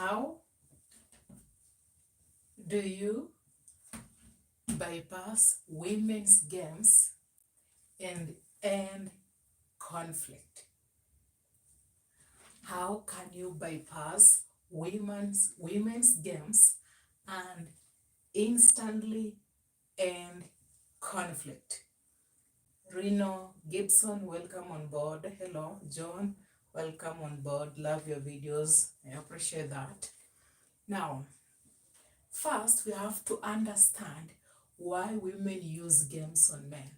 How do you bypass women's games and end conflict? How can you bypass women's games and instantly end conflict? Reno Gibson, welcome on board. Hello, John, welcome on board. Love your videos. I appreciate that. Now, first, we have to understand why women use games on men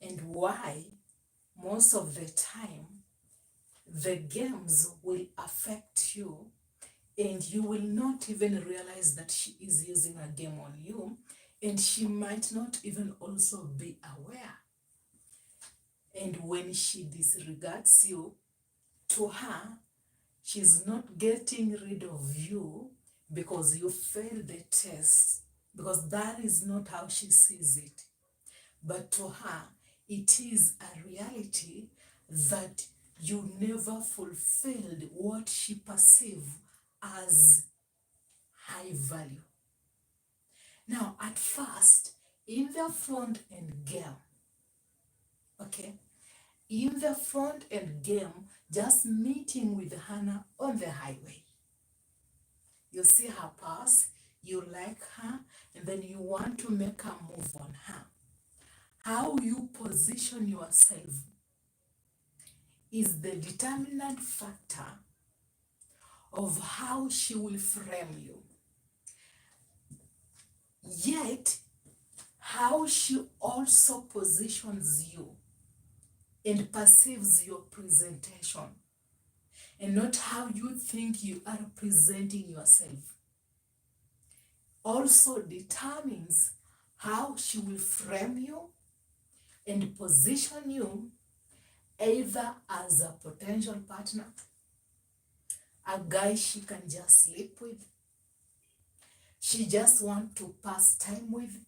and why most of the time the games will affect you and you will not even realize that she is using a game on you, and she might not even also be aware. And when she disregards you, to her, she's not getting rid of you because you failed the test, because that is not how she sees it. But to her, it is a reality that you never fulfilled what she perceived as high value. Now, at first, in the front end game, okay, in the front end game, just meeting with Hannah on the highway, you see her pass, you like her, and then you want to make a move on her. How you position yourself is the determinant factor of how she will frame you. Yet, how she also positions you and perceives your presentation, and not how you think you are presenting yourself, also determines how she will frame you and position you either as a potential partner, a guy she can just sleep with, she just wants to pass time with,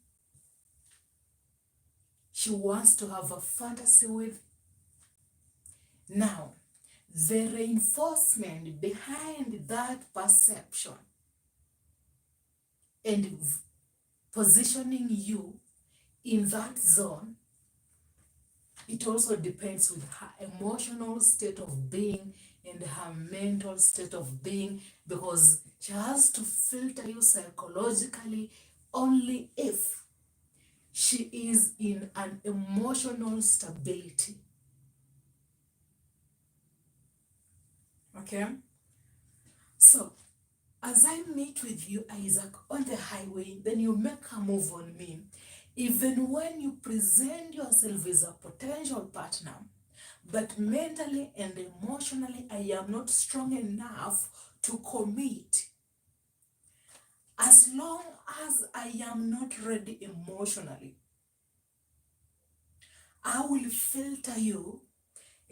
she wants to have a fantasy with. Now, the reinforcement behind that perception and positioning you in that zone, it also depends with her emotional state of being and her mental state of being, because she has to filter you psychologically only if she is in an emotional stability. Okay? So, as I meet with you, Isaac, on the highway, then you make a move on me. Even when you present yourself as a potential partner, but mentally and emotionally, I am not strong enough to commit. As long as I am not ready emotionally, I will filter you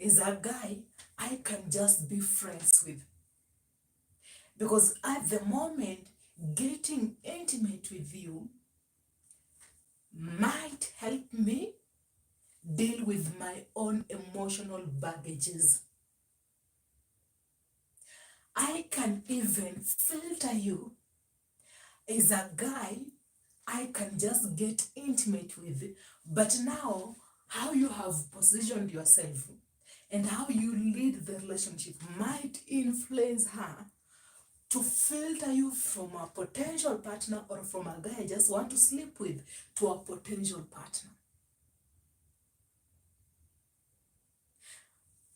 as a guy I can just be friends with. Because at the moment, getting intimate with you might help me deal with my own emotional baggages. I can even filter you as a guy I can just get intimate with, but now how you have positioned yourself and how you lead the relationship might influence her to filter you from a potential partner or from a guy I just want to sleep with to a potential partner.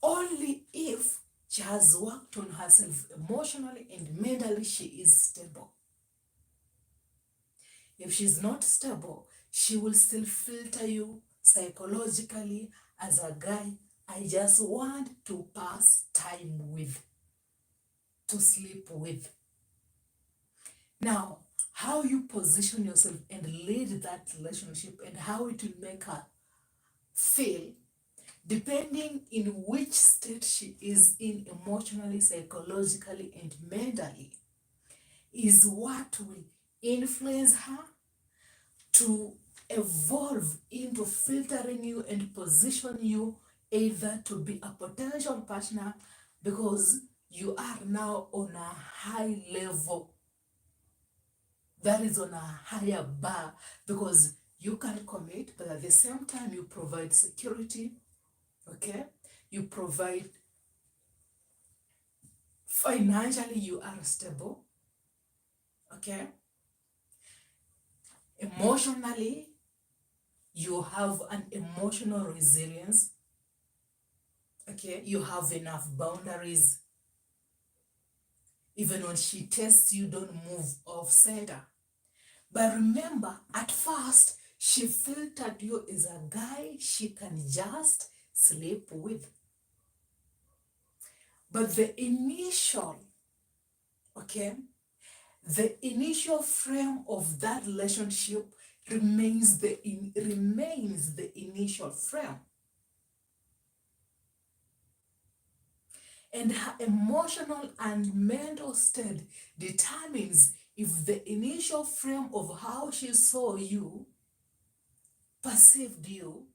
Only if she has worked on herself emotionally and mentally, she is stable. If she's not stable, she will still filter you psychologically as a guy I just want to pass time with, to sleep with. Now, how you position yourself and lead that relationship and how it will make her feel, depending in which state she is in emotionally, psychologically, and mentally, is what will influence her to evolve into filtering you and position you either to be a potential partner, because you are now on a high level, that is on a higher bar, because you can commit, but at the same time you provide security, okay? You provide financially, you are stable, okay? Emotionally, you have an emotional resilience, okay? You have enough boundaries. Even when she tests you, don't move off center. But remember, at first, she filtered you as a guy she can just sleep with. But the initial, okay, the initial frame of that relationship remains the initial frame. And her emotional and mental state determines if the initial frame of how she saw you, perceived you,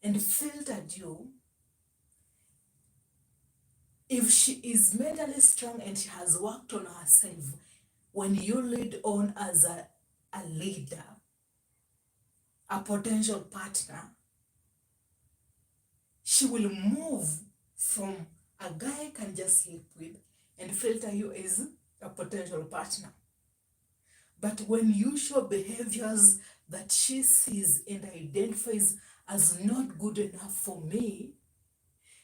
and filtered you, if she is mentally strong and she has worked on herself, when you lead on as a leader, a potential partner, she will move from a guy can just sleep with and filter you as a potential partner. But when you show behaviors that she sees and identifies as not good enough for me,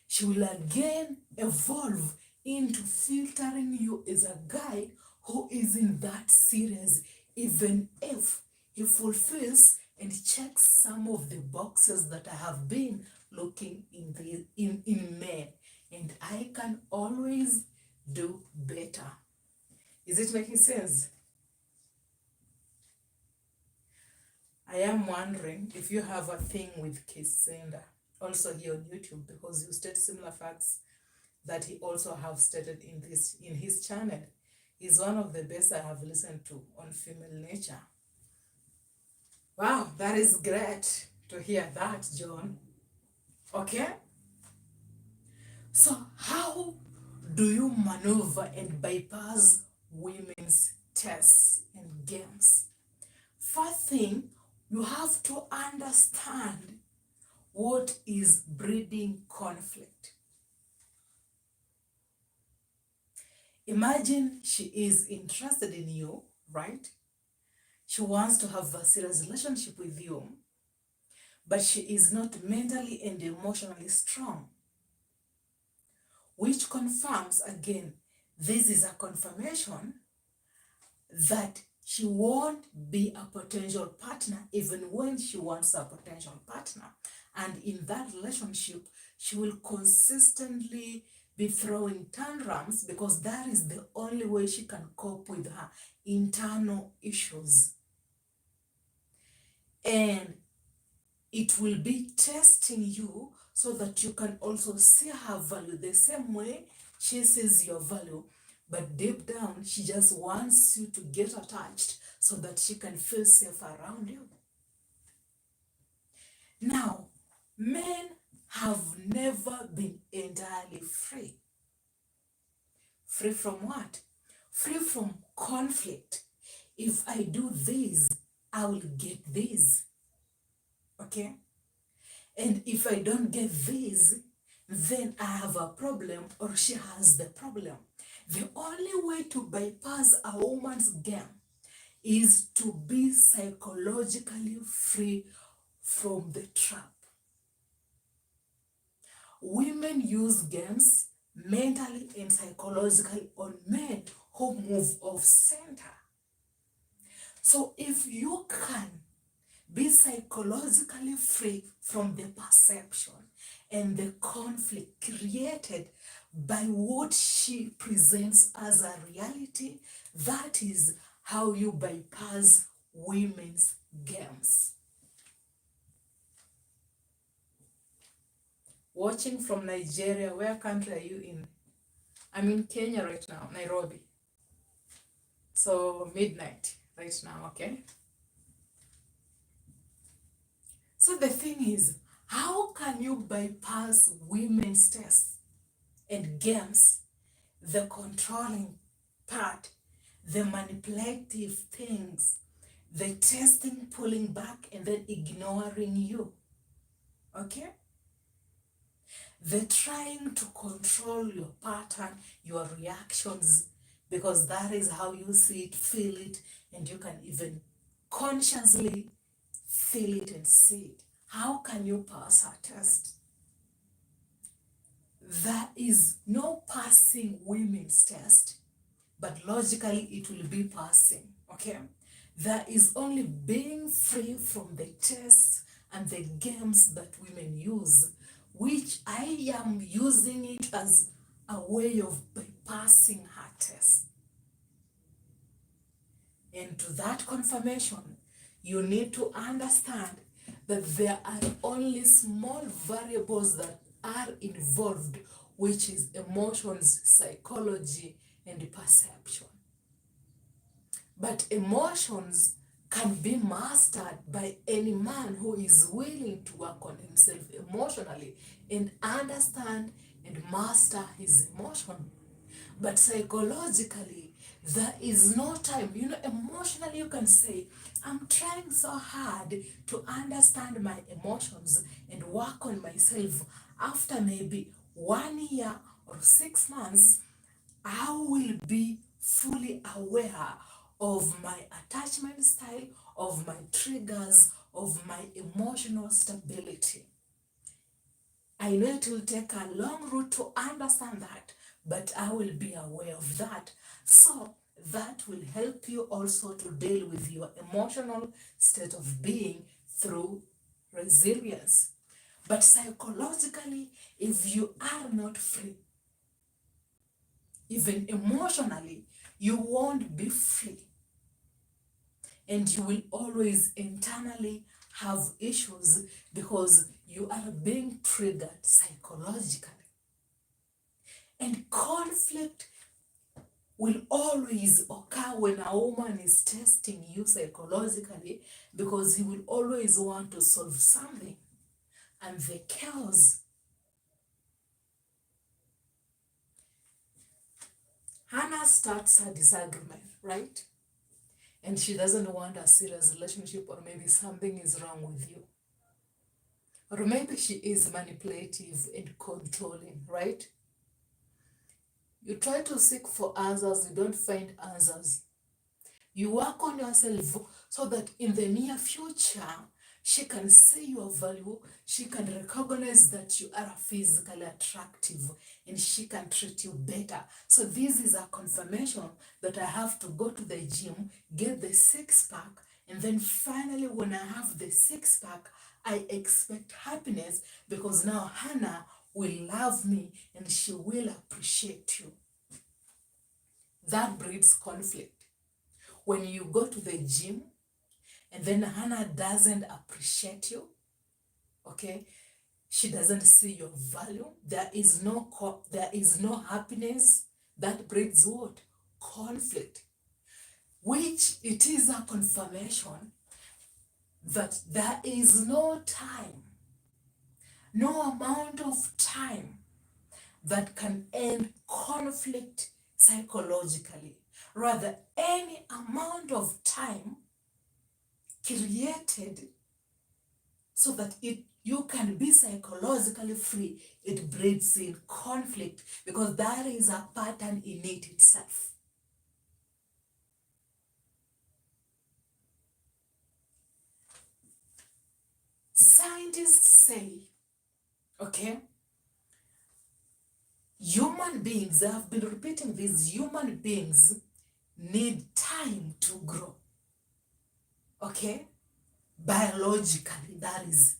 she will again evolve into filtering you as a guy who isn't that serious, even if he fulfills and checks some of the boxes that I have been looking in men. And I can always do better. Is it making sense? I am wondering if you have a thing with Kisenda, also here on YouTube, because you state similar facts that he also have stated in his channel. He's one of the best I have listened to on female nature. Wow, that is great to hear that, John. Okay? So how do you maneuver and bypass women's tests and games? First thing, you have to understand what is breeding conflict. Imagine she is interested in you, right? She wants to have a serious relationship with you, but she is not mentally and emotionally strong, which confirms again, this is a confirmation that she won't be a potential partner even when she wants a potential partner. And in that relationship, she will consistently be throwing tantrums because that is the only way she can cope with her internal issues. And it will be testing you so that you can also see her value the same way she sees your value. But deep down, she just wants you to get attached so that she can feel safe around you. Now, men have never been entirely free. Free from what? Free from conflict. If I do this, I will get this. Okay? And if I don't get this, then I have a problem or she has the problem. The only way to bypass a woman's game is to be psychologically free from the trap. Women use games mentally and psychologically on men who move off center. So if you can be psychologically free from the perception and the conflict created by what she presents as a reality, that is how you bypass women's games. Watching from Nigeria, where country are you in? I'm in Kenya right now, Nairobi. So midnight right now, okay? So the thing is, how can you bypass women's tests and games the controlling part, the manipulative things, the testing, pulling back, and then ignoring you. Okay? The trying to control your pattern, your reactions, because that is how you see it, feel it, and you can even consciously feel it and see it. How can you pass a test? There is no passing women's test, but logically it will be passing, okay? There is only being free from the tests and the games that women use, which I am using it as a way of bypassing her test. And to that confirmation, you need to understand that there are only small variables that are involved, which is emotions, psychology, and perception. But emotions can be mastered by any man who is willing to work on himself emotionally and understand and master his emotion. But psychologically, there is no time. You know, emotionally, you can say, I'm trying so hard to understand my emotions and work on myself. After maybe 1 year or 6 months, I will be fully aware of my attachment style, of my triggers, of my emotional stability. I know it will take a long route to understand that, but I will be aware of that. So that will help you also to deal with your emotional state of being through resilience. But psychologically, if you are not free, even emotionally, you won't be free. And you will always internally have issues because you are being triggered psychologically. And conflict will always occur when a woman is testing you psychologically, because he will always want to solve something. And the chaos. Hannah starts her disagreement, right? And she doesn't want a serious relationship, or maybe something is wrong with you. Or maybe she is manipulative and controlling, right? You try to seek for answers, you don't find answers. You work on yourself so that in the near future, she can see your value, she can recognize that you are physically attractive, and she can treat you better. So this is a confirmation that I have to go to the gym, get the six-pack, and then finally when I have the six-pack, I expect happiness, because now Hannah will love me and she will appreciate you. That breeds conflict. When you go to the gym and then Hannah doesn't appreciate you, okay, she doesn't see your value, there is no happiness. That breeds what? Conflict. Which it is a confirmation that there is no time, no amount of time that can end conflict psychologically. Rather, any amount of time created so that you can be psychologically free, it breeds in conflict, because that is a pattern in it itself. Scientists say, okay, human beings, I have been repeating this, human beings need time to grow. Okay? Biologically, that is.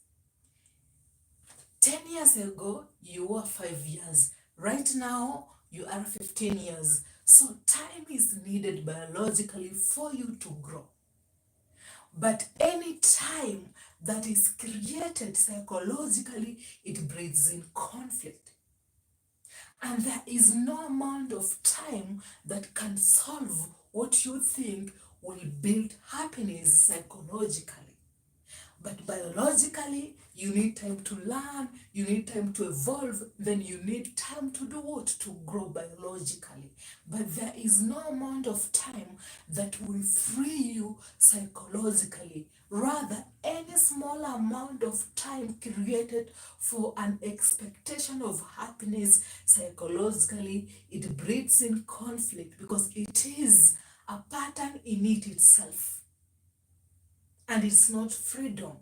10 years ago, you were 5 years. Right now, you are 15 years. So time is needed biologically for you to grow. But any time that is created psychologically, it breeds in conflict. And there is no amount of time that can solve what you think will build happiness psychologically. But biologically, you need time to learn, you need time to evolve, then you need time to do what? To grow biologically. But there is no amount of time that will free you psychologically. Rather, any small amount of time created for an expectation of happiness psychologically, it breeds in conflict because it is a pattern in it itself. And it's not freedom.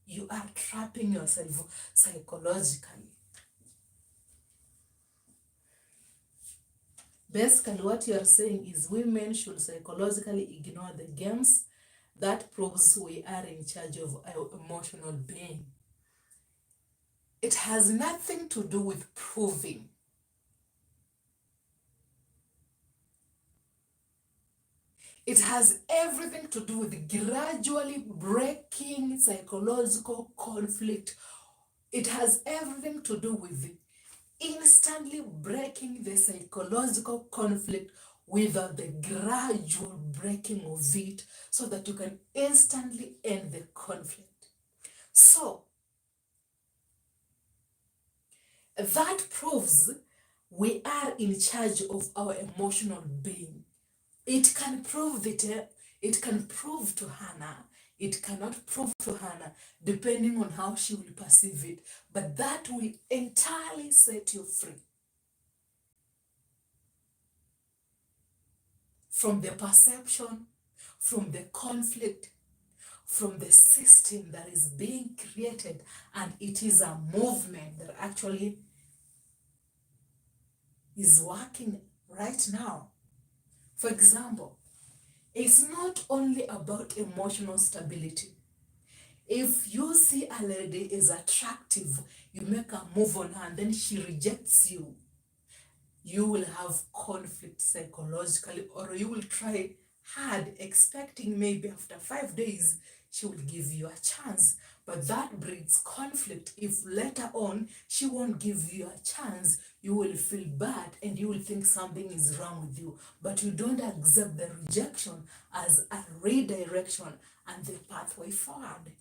You are trapping yourself psychologically. Basically, what you are saying is women should psychologically ignore the games. That proves we are in charge of our emotional being. It has nothing to do with proving. It has everything to do with gradually breaking psychological conflict. It has everything to do with instantly breaking the psychological conflict without the gradual breaking of it so that you can instantly end the conflict. So, that proves we are in charge of our emotional being. It can prove that it can prove to Hannah. It cannot prove to Hannah, depending on how she will perceive it. But that will entirely set you free from the perception, from the conflict, from the system that is being created. And it is a movement that actually is working right now. For example, it's not only about emotional stability. If you see a lady is attractive, you make a move on her and then she rejects you, you will have conflict psychologically, or you will try hard expecting maybe after 5 days she will give you a chance. But that breeds conflict. If later on she won't give you a chance, you will feel bad and you will think something is wrong with you. But you don't accept the rejection as a redirection and the pathway forward.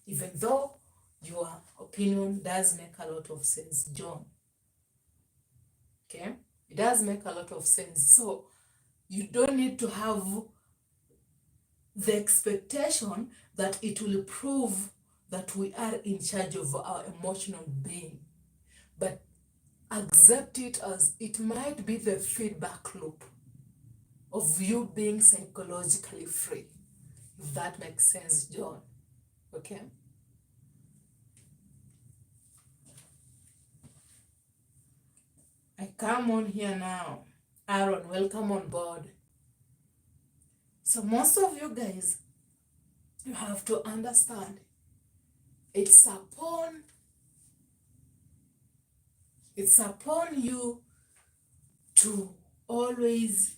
Even though your opinion does make a lot of sense, John. Okay? It does make a lot of sense. So you don't need to have the expectation that it will prove that we are in charge of our emotional being. But accept it as it might be the feedback loop of you being psychologically free. If that makes sense, John. Okay? I come on here now. Aaron, welcome on board. So most of you guys, you have to understand it's upon you to always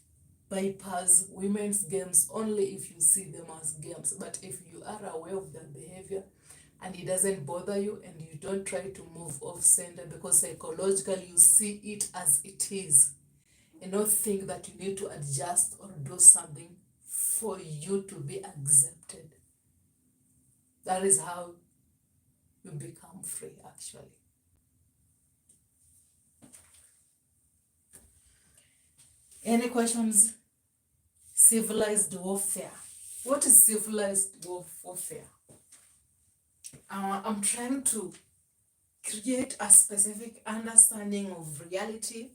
bypass women's games only if you see them as games. But if you are aware of their behavior and it doesn't bother you and you don't try to move off center because psychologically you see it as it is and not think that you need to adjust or do something for you to be accepted. That is how you become free, actually. Any questions? Civilized warfare. What is civilized warfare? I'm trying to create a specific understanding of reality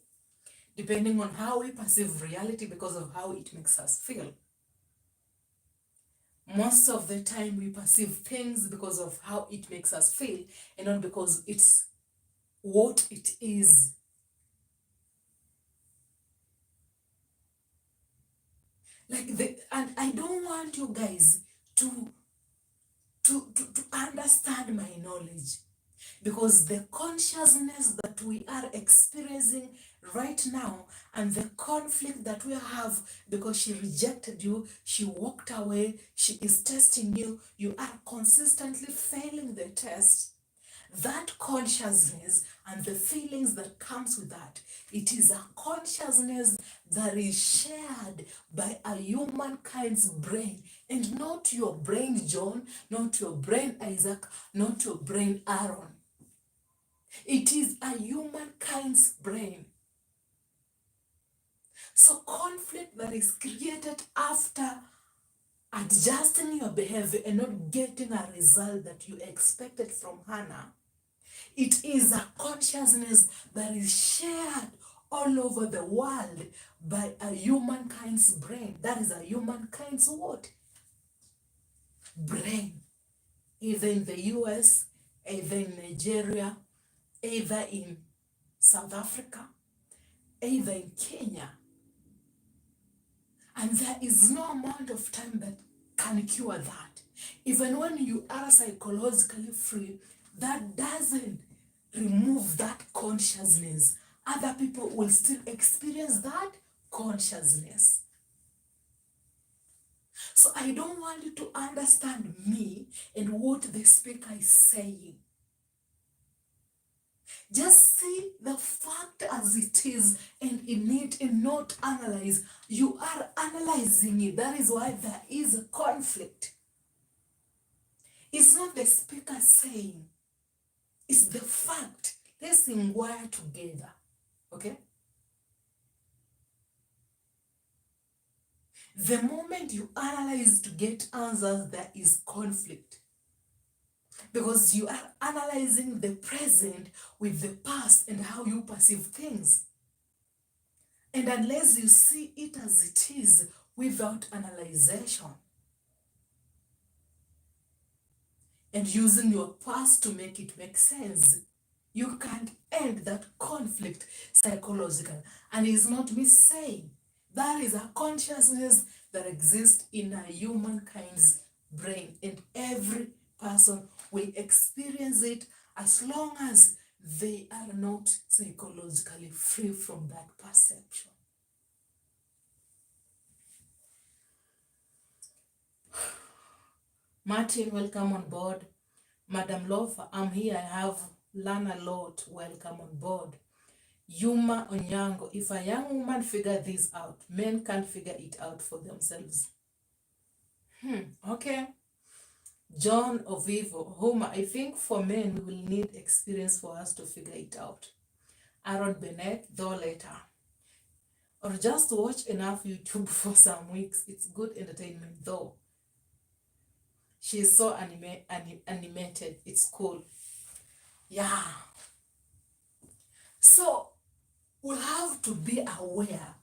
depending on how we perceive reality because of how it makes us feel. Most of the time we perceive things because of how it makes us feel and not because it's what it is. And I don't want you guys to understand my knowledge, because the consciousness that we are experiencing right now and the conflict that we have because she rejected you, she walked away, she is testing you, you are consistently failing the test. That consciousness and the feelings that comes with that, it is a consciousness that is shared by a humankind's brain, and not your brain, John, not your brain, Isaac, not your brain, Aaron. It is a humankind's brain. So conflict that is created after adjusting your behavior and not getting a result that you expected from Hannah, it is a consciousness that is shared all over the world by a humankind's brain. That is a humankind's what? Brain. Either in the US, either in Nigeria, either in South Africa, either in Kenya. And there is no amount of time that can cure that. Even when you are psychologically free, that doesn't remove that consciousness. Other people will still experience that consciousness. So I don't want you to understand me and what the speaker is saying. Just see the fact as it is and in it and not analyze. You are analyzing it. That is why there is a conflict. It's not the speaker saying. It's the fact. Let's inquire together. Okay? The moment you analyze to get answers, there is conflict. Because you are analyzing the present with the past and how you perceive things. And unless you see it as it is without analyzation and using your past to make it make sense, you can't end that conflict psychologically. And it's not me saying, that is a consciousness that exists in a humankind's brain, and every person will experience it as long as they are not psychologically free from that perception. Martin, welcome on board. Madam Lofa, I'm here. I have learned a lot. Welcome on board. Yuma Onyango, if a young woman figure this out, men can't figure it out for themselves. Okay. John Ovivo, Homer, I think for men we will need experience for us to figure it out. Aaron Bennett, though later. Or just watch enough YouTube for some weeks. It's good entertainment though. She's so animated. It's cool. Yeah. So we have to be aware.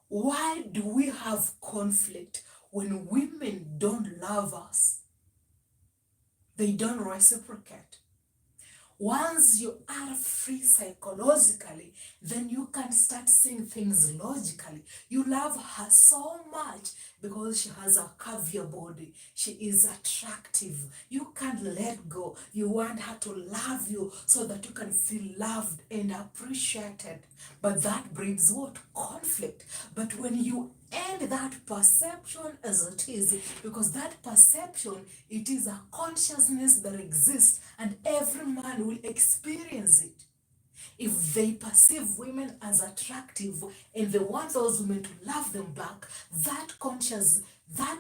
Why do we have conflict when women don't love us? They don't reciprocate. Once you are free psychologically, then you can start seeing things logically. You love her so much because she has a curvier body. She is attractive. You can't let go. You want her to love you so that you can feel loved and appreciated. But that brings what? Conflict. But when you end that perception as it is, because that perception, it is a consciousness that exists and every man will experience it. If they perceive women as attractive and they want those women to love them back, that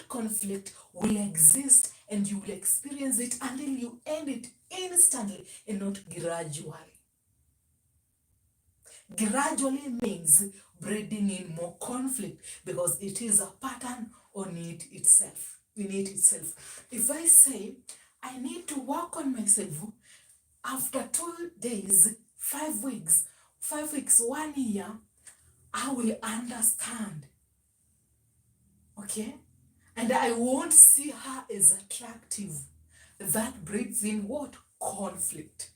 conflict will exist and you will experience it until you end it instantly and not gradually. Gradually means breeding in more conflict because it is a pattern on it itself, in it itself. If I say, I need to work on myself, after 2 days, 5 weeks, 1 year, I will understand. Okay? And I won't see her as attractive. That breeds in what? Conflict.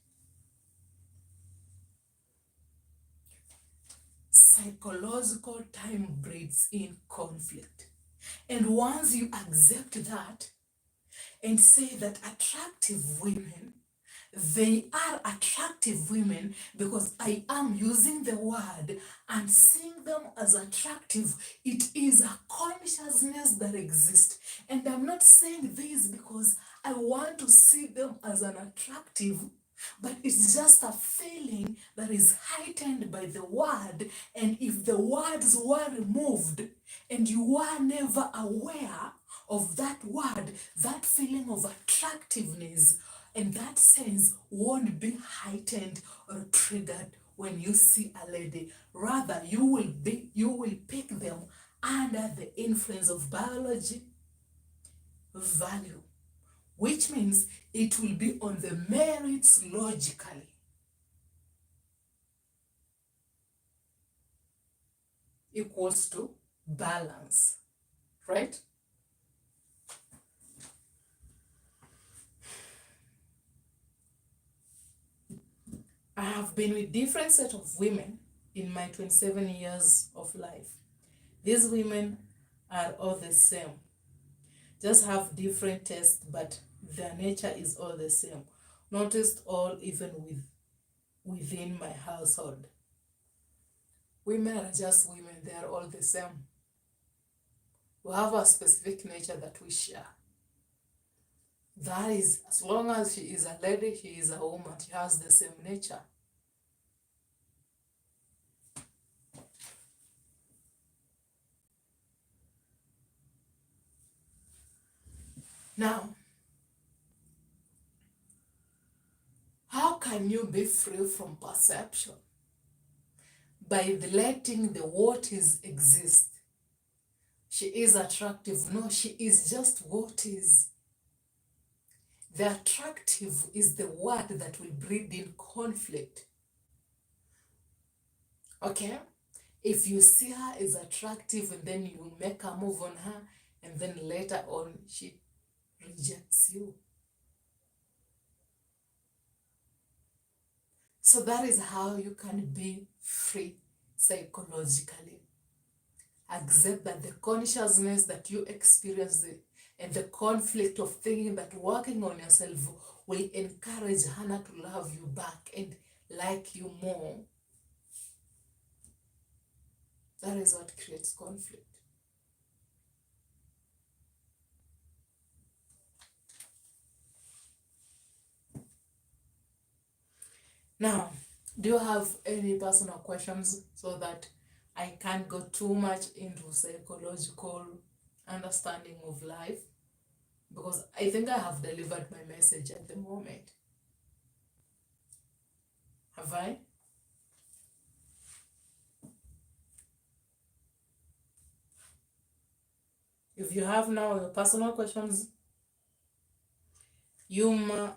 Psychological time breeds in conflict. And once you accept that and say that attractive women, they are attractive women because I am using the word and seeing them as attractive, it is a consciousness that exists. And I'm not saying this because I want to see them as an attractive. but it's just a feeling that is heightened by the word. And if the words were removed and you were never aware of that word, that feeling of attractiveness and that sense won't be heightened or triggered when you see a lady. Rather, you will pick them under the influence of biology, value, which means it will be on the merits logically. Equals to balance, right? I have been with different set of women in my 27 years of life. These women are all the same, just have different tastes, but their nature is all the same. Noticed all even within my household. Women are just women, they are all the same. We have a specific nature that we share. That is, as long as she is a lady, she is a woman, she has the same nature. Now, how can you be free from perception? By letting the what is exist. She is attractive. No, she is just what is. The attractive is the word that will breed in conflict. Okay? If you see her as attractive and then you make a move on her and then later on she rejects you. So that is how you can be free psychologically. Accept that the consciousness that you experience and the conflict of thinking that working on yourself will encourage Hannah to love you back and like you more. That is what creates conflict. Now, do you have any personal questions so that I can't go too much into psychological understanding of life? Because I think I have delivered my message at the moment. Have I? If you have now your personal questions, Yuma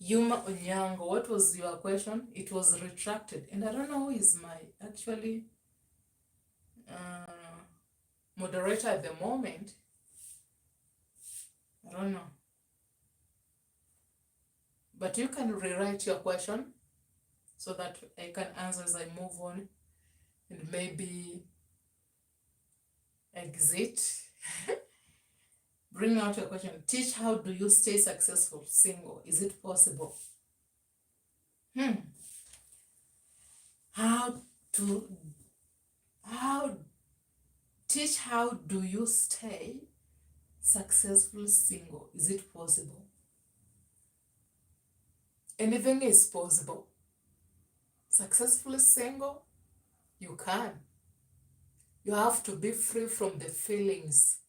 Onyango, what was your question? It was retracted. And I don't know who is my actually moderator at the moment. I don't know. But you can rewrite your question so that I can answer as I move on and maybe exit. Bring out your question. Teach, how do you stay successful single? Is it possible? Teach, how do you stay successful single? Is it possible? Anything is possible. Successfully single, you can. You have to be free from the feelings,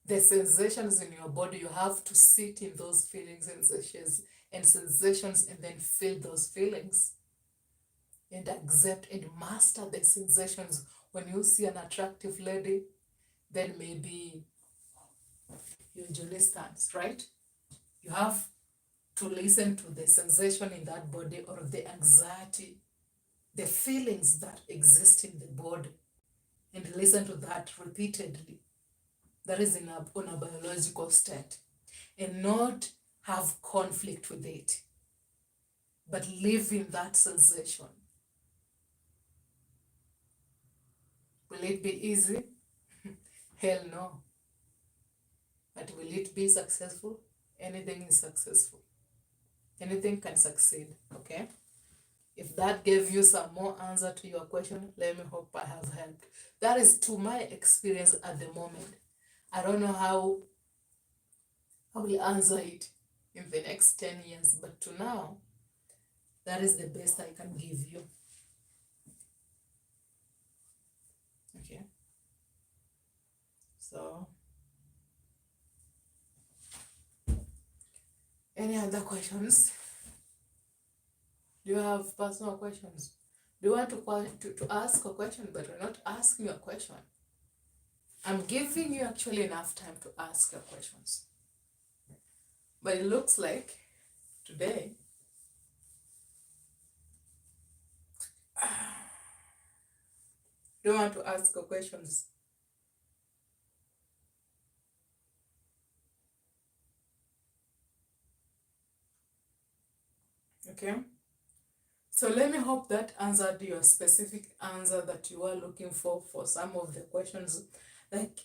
the sensations in your body. You have to sit in those feelings and sensations and then feel those feelings and accept and master the sensations. When you see an attractive lady, then maybe you usually stands, right? You have to listen to the sensation in that body or the anxiety, the feelings that exist in the body, and listen to that repeatedly. That is on a biological state, and not have conflict with it, but live in that sensation. Will it be easy? Hell no. But will it be successful? Anything is successful. Anything can succeed, okay? If that gave you some more answer to your question, let me hope I have helped. That is to my experience at the moment. I don't know how I will answer it. in the next 10 years. But to now, that is the best I can give you. Okay. So, any other questions? Do you have personal questions? Do you want to ask a question, but we're not asking you a question? I'm giving you actually enough time to ask your questions. But it looks like today, do you want to ask your questions? Okay. So let me hope that answered your specific answer that you are looking for some of the questions. Like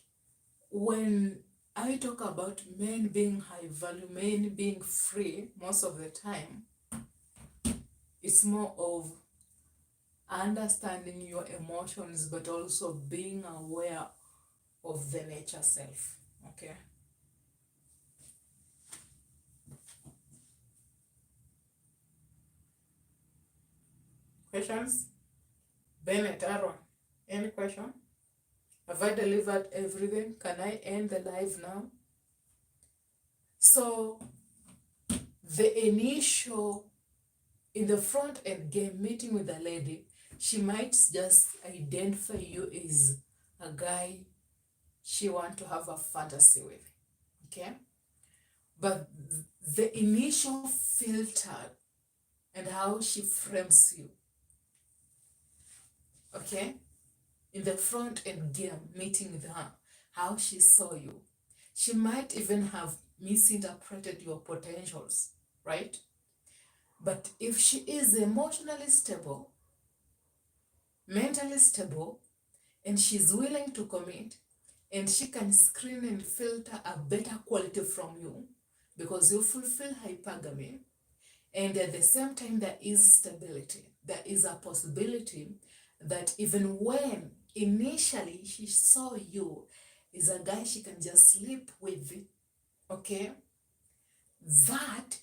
when I talk about men being high value, men being free, most of the time, it's more of understanding your emotions, but also being aware of the nature self. Okay. Questions? Bennett, Aaron, any question? Have I delivered everything? Can I end the live now? So the initial, in the front end game meeting with a lady, she might just identify you as a guy she want to have a fantasy with, okay? But the initial filter and how she frames you, okay? In the front end game meeting with her, how she saw you, she might even have misinterpreted your potentials, right? But if she is emotionally stable, mentally stable, and she's willing to commit, and she can screen and filter a better quality from you because you fulfill hypergamy, and at the same time there is stability. There is a possibility that even when initially she saw you as a guy she can just sleep with, okay, that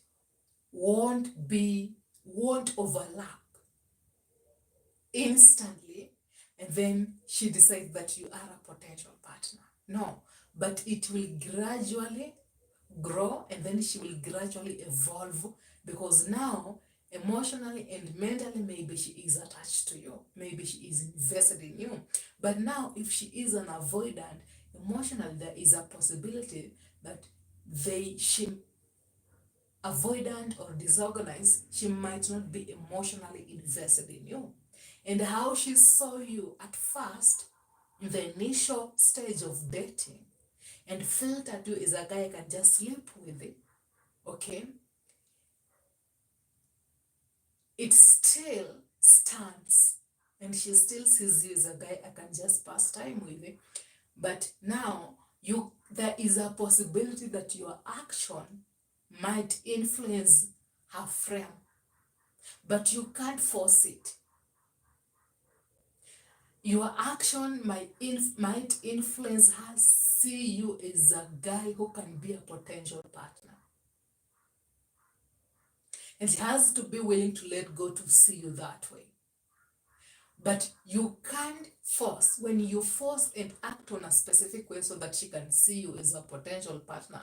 won't overlap instantly, and then she decides that you are a potential partner. No, but it will gradually grow, and then she will gradually evolve, because now emotionally and mentally maybe she is attached to you, maybe she is invested in you. But now if she is an avoidant, emotionally there is a possibility that she avoidant or disorganized, she might not be emotionally invested in you. And how she saw you at first in the initial stage of dating and filtered you as a guy I can just sleep with it, okay, it still stands, and she still sees you as a guy I can just pass time with it. But now there is a possibility that your action might influence her frame, but you can't force it. Your action might influence her see you as a guy who can be a potential partner. And she has to be willing to let go to see you that way. But you can't force. When you force and act on a specific way so that she can see you as a potential partner,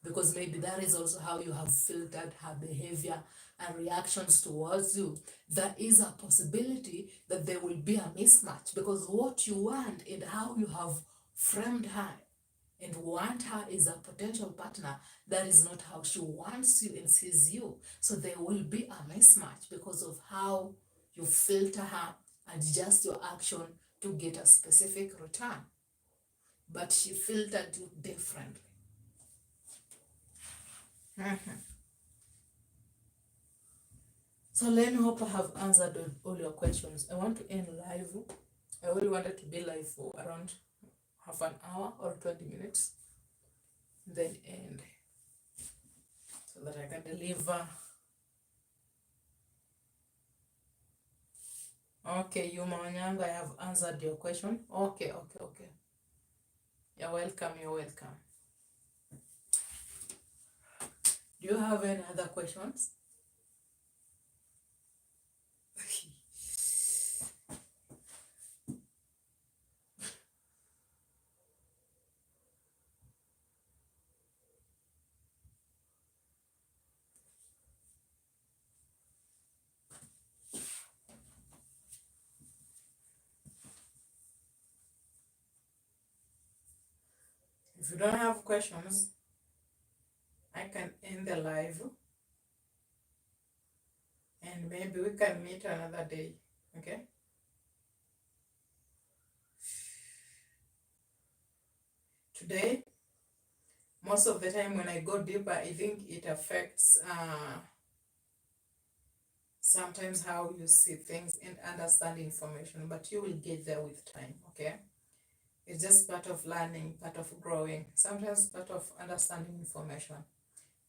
because maybe that is also how you have filtered her behavior and reactions towards you, there is a possibility that there will be a mismatch, because what you want and how you have framed her and want her as a potential partner, that is not how she wants you and sees you. So there will be a mismatch because of how you filter her, adjust your action to get a specific return. But she filtered you differently. So let me hope I have answered all your questions. I want to end live. I really wanted to be live for around half an hour or 20 minutes. Then end. So that I can deliver. Okay, Yuma Onyanga, I have answered your question. Okay. You're welcome. Do you have any other questions? If you don't have questions, I can end the live and maybe we can meet another day. Okay? Today, most of the time when I go deeper, I think it affects sometimes how you see things and understand information, but you will get there with time. Okay? It's just part of learning, part of growing, sometimes part of understanding information.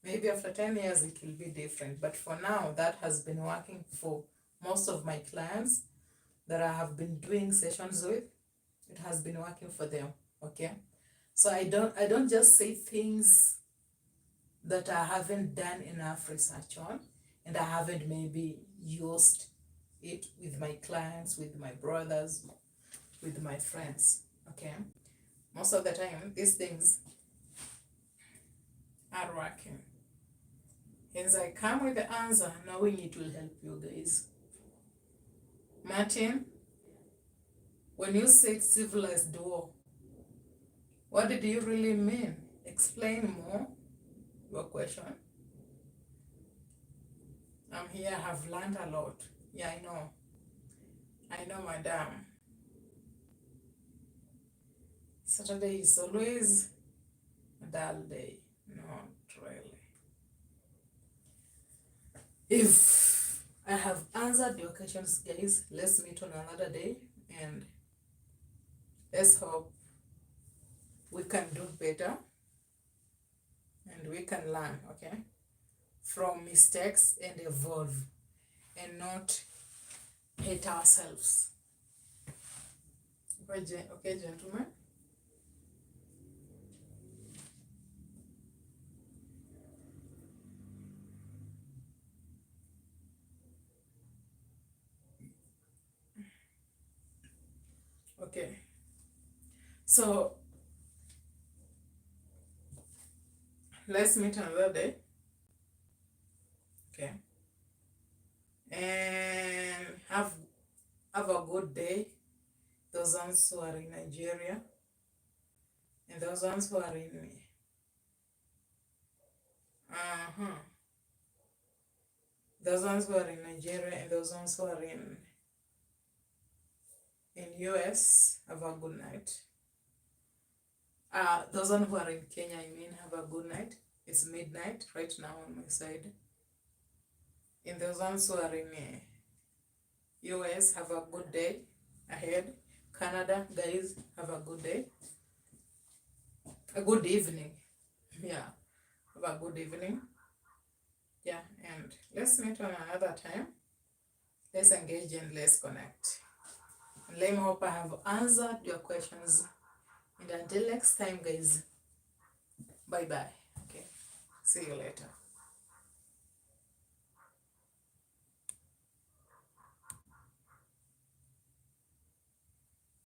Maybe after 10 years it will be different, but for now that has been working for most of my clients that I have been doing sessions with. It has been working for them. Okay, so I don't just say things that I haven't done enough research on and I haven't maybe used it with my clients, with my brothers, with my friends. Okay, most of the time these things are working. Hence I come with the answer knowing it will help you guys. Martin, when you said civilized war, what did you really mean? Explain more your question. I'm here, I have learned a lot. Yeah, I know, madam. Saturday is always a dull day. Not really. If I have answered your questions, guys, let's meet on another day and let's hope we can do better and we can learn, okay, from mistakes and evolve and not hate ourselves. Okay, gentlemen. Okay, so let's meet another day. Okay, and have a good day. Those ones who are in Nigeria and those ones who are in those ones who are in Nigeria and those ones who are in US, have a good night. Those ones who are in Kenya, I mean, have a good night. It's midnight right now on my side. And those ones who are in US, have a good day ahead. Canada, guys, have a good day. A good evening. Yeah, have a good evening. Yeah, and let's meet on another time. Let's engage and let's connect. And let me hope I have answered your questions. And until next time, guys, bye-bye. Okay, see you later.